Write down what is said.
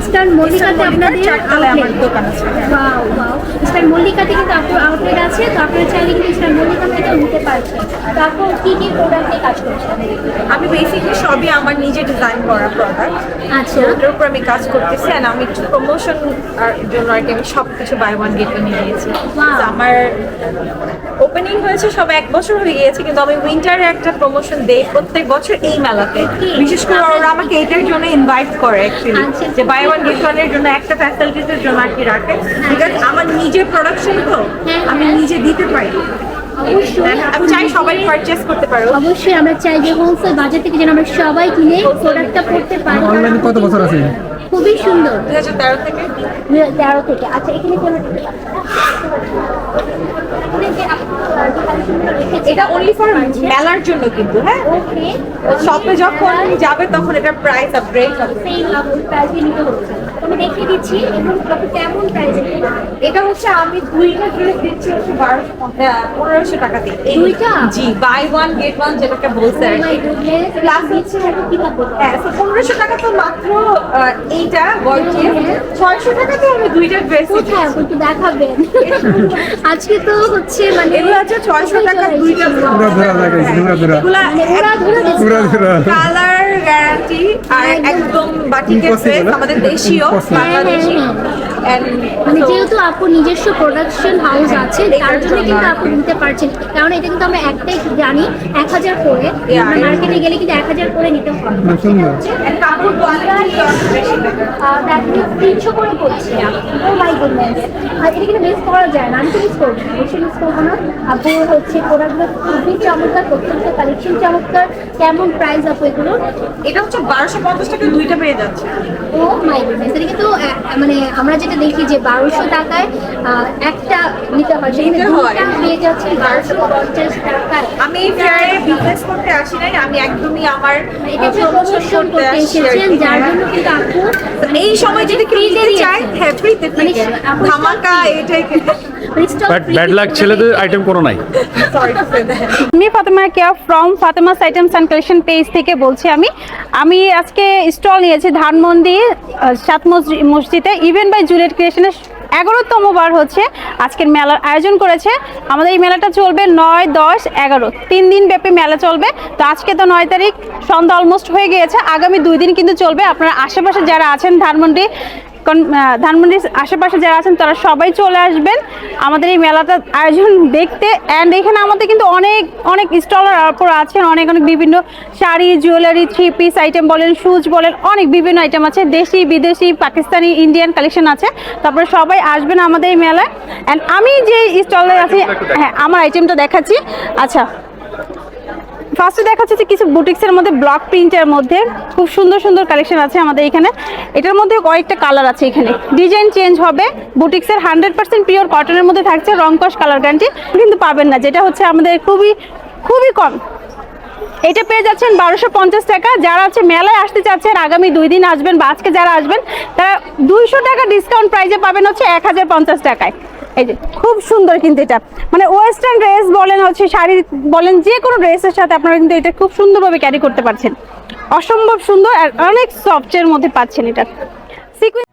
Star মল্লিকাতে আপনাদের দোকান আছে। ওয়াও ওয়াও, স্টার মল্লিকাতে কিন্তু আউটলেট আছে, তো আপনারা চাইলে কিন্তু স্টার মল্লিকা থেকে নিতে পারছেন। তারপর কি কি প্রোডাক্ট নিয়ে কাজ করছেন? আমি বেসিক্যালি সবই আমার নিজে ডিজাইন করা প্রোডাক্ট। আচ্ছা, ওটার উপর আমি কাজ করতেছি, আর আমি একটু প্রমোশন জন্য আর কি আমি সব কিছু বাই ওয়ান গেট ওয়ান নিয়ে নিয়েছি। আমার ওপেনিং হয়েছে সব 1 বছর হয়ে গিয়েছে, কিন্তু আমি উইন্টারে একটা প্রমোশন দেই প্রত্যেক বছর এই মেলাতে। বিশেষ করে ওরা আমাকে এটার জন্য ইনভাইট করে অ্যাকচুয়ালি, যে বাই ওয়ান গেট ওয়ানের জন্য একটা ফ্যাসিলিটিসের জন্য আর কি রাখে, বিকজ আমার নিজের প্রোডাকশন তো আমি নিজে দিতে পারি। আমি চাই সবাই পারচেজ করতে পারো। অবশ্যই আমরা চাই যে হোলসেল বাজার থেকে যেন আমরা সবাই কিনে প্রোডাক্টটা পড়তে পারি। অনলাইনে কত বছর আছে? খুবই সুন্দর। 2013 থেকে। 2013 থেকে। আচ্ছা, এখানে কেন এটা অনলি ফর মেলার জন্য কিন্তু, হ্যাঁ ওকে, শপে যখন যাবে তখন এটা প্রাইস আপগ্রেড হবে। সেম প্রাইস নিতে হচ্ছে। আমি দেখিয়ে দিচ্ছি এখন কেমন প্রাইস। এটা হচ্ছে আমি 2টা ড্রেস দিচ্ছি হচ্ছে 1500 টাকা দিয়ে। দুইটা? জি, বাই ওয়ান গেট ওয়ান যেটাকে বলছে আর কি। প্লাস দিচ্ছে কি পাবো? হ্যাঁ, 1500 টাকা তো মাত্র এইটা গর্জিয়াস। 600 টাকাতে আমি 2টা ড্রেস দিচ্ছি। কোথায় একটু দেখাবেন? আজকে তো হচ্ছে মানে এগুলো আছে 600 টাকা 2টা। পুরো ধরা লাগাইছে, পুরো ধরা। পুরো ধরা। কালার গ্যারান্টি আর একদম বাটিকের ড্রেস, আমাদের দেশীয় বাংলাদেশী। মানে যেহেতু আপু নিজস্ব প্রোডাকশন হাউস আছে, তার জন্য কিন্তু আপু নিতে পারছেন। কারণ এটা কিন্তু আমরা একটাই জানি 1000 করে, আমরা মার্কেটে গেলে কিন্তু 1000 করে নিতে হয়। কাপড় কোয়ালিটি বেশি বেটার। দেখো 300 করে পড়ছে। ও মাই গুডনেস, আর এটা কিন্তু মিস করা যায় না। আমি তো মিস করবো, অবশ্যই মিস করবো না। আপু হচ্ছে প্রোডাক্টগুলো খুবই চমৎকার, প্রত্যেকটা কালেকশন চমৎকার। কেমন প্রাইস আপু এগুলো? এটা হচ্ছে 1250 টাকা 2টা পেয়ে যাচ্ছে। ও মাই গুডনেস, এটা কিন্তু মানে আমরা যেটা দেখি যে 1200 টাকায় একটা নিতে হয়, সেখানে দুটো পেয়ে যাচ্ছে 1250 টাকায়। আমি ফেয়ারে বিজনেস করতে আসি নাই, আমি একদমই আমার এটা প্রমোশন করতে এসেছেন, যার জন্য কিন্তু আপু এই সময় যদি কেউ নিতে চায়, হ্যাঁ ফ্রিতে মানে ধামাকা এটাই। ব্যাড লাক ছেলেদের আইটেম কোনো নাই। Sorry to say that. আমি Fatema Keya from Fatema's items and collection page থেকে বলছি। আমি আজকে স্টল নিয়েছি ধানমন্ডি 7 মসজিদে। ইভেন্ট বাই জুলিয়েট ক্রিয়েশনের 11তম বার হচ্ছে আজকের মেলার আয়োজন করেছে। আমাদের এই মেলাটা চলবে 9, 10, 11 3 দিন ব্যাপী মেলা চলবে। তো আজকে তো 9 তারিখ, সন্ধ্যা অলমোস্ট হয়ে গিয়েছে। আগামী 2 দিন কিন্তু চলবে। আপনারা আশেপাশে যারা আছেন ধানমন্ডির আশেপাশে যারা আছেন তারা সবাই চলে আসবেন আমাদের এই মেলাটা আয়োজন দেখতে। অ্যান্ড এখানে আমাদের কিন্তু অনেক স্টলার উপর আছেন, অনেক বিভিন্ন শাড়ি, জুয়েলারি, 3 পিস আইটেম বলেন, শুজ বলেন, অনেক বিভিন্ন আইটেম আছে। দেশি, বিদেশি, পাকিস্তানি, ইন্ডিয়ান কালেকশন আছে। তারপরে সবাই আসবেন আমাদের এই মেলায়। অ্যান্ড আমি যে স্টলে আছি, হ্যাঁ আমার আইটেমটা দেখাচ্ছি। আচ্ছা, ফার্স্টে দেখাচ্ছে যে কিছু বুটিক্সের মধ্যে ব্লক প্রিন্টের মধ্যে খুব সুন্দর সুন্দর কালেকশন আছে আমাদের এখানে। এটার মধ্যে কয়েকটা কালার আছে, এখানে ডিজাইন চেঞ্জ হবে। বুটিক্সের 100% পিওর কটনের মধ্যে থাকছে, রং কস কালার গ্যারান্টি কিন্তু পাবেন না, যেটা হচ্ছে আমাদের খুবই কম। এটা পেয়ে যাচ্ছেন 1250 টাকা। যারা হচ্ছে মেলায় আসতে চাচ্ছেন, আগামী 2 দিন আসবেন বা আজকে যারা আসবেন, তারা 200 টাকা ডিসকাউন্ট প্রাইসে পাবেন হচ্ছে 1050 টাকায়। এই যে খুব সুন্দর কিন্তু এটা, মানে ওয়েস্টার্ন ড্রেস বলেন, হচ্ছে শাড়ি বলেন, যে কোনো ড্রেসের সাথে আপনারা কিন্তু এটা খুব সুন্দরভাবে ক্যারি করতে পারছেন। অসম্ভব সুন্দর আর অনেক সফটের মধ্যে পাচ্ছেন এটা। সিকুয়েন্স